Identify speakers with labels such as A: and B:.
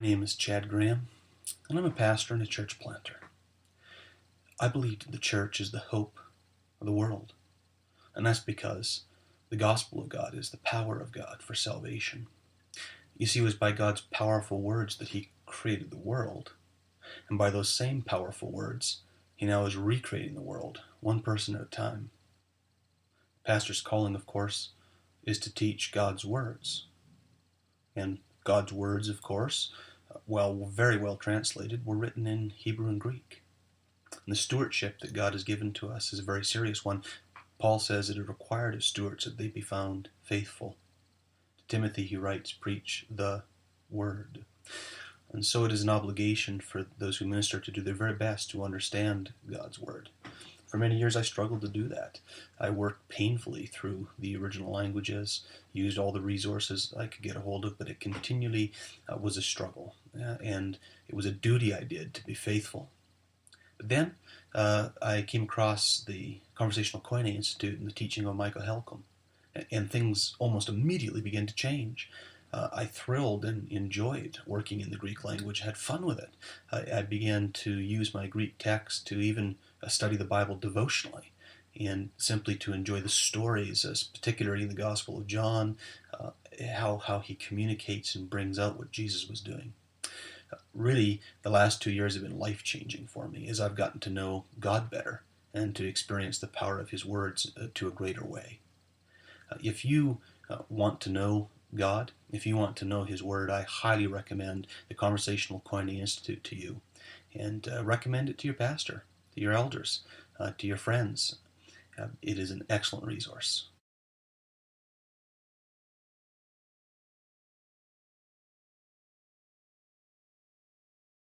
A: My name is Chad Graham, and I'm a pastor and a church planter. I believe the church is the hope of the world, and that's because the gospel of God is the power of God for salvation. You see, it was by God's powerful words that He created the world, and by those same powerful words, He now is recreating the world, one person at a time. Pastor's calling, of course, is to teach God's words. And God's words, of course, very well translated, were written in Hebrew and Greek. And the stewardship that God has given to us is a very serious one. Paul says it is required of stewards that they be found faithful. To Timothy he writes, preach the word. And so it is an obligation for those who minister to do their very best to understand God's word. For many years I struggled to do that. I worked painfully through the original languages, used all the resources I could get a hold of, but it continually was a struggle. And it was a duty I did to be faithful. But then I came across the Conversational Koine Institute and the teaching of Michael Helcom, and things almost immediately began to change. I thrilled and enjoyed working in the Greek language, had fun with it. I began to use my Greek text to even study the Bible devotionally and simply to enjoy the stories, particularly in the Gospel of John, how he communicates and brings out what Jesus was doing. Really, the last 2 years have been life-changing for me as I've gotten to know God better and to experience the power of His words to a greater way. If you want to know God, if you want to know His Word, I highly recommend the Conversational Koine Institute to you, and recommend it to your pastor, to your elders, to your friends. It is an excellent resource.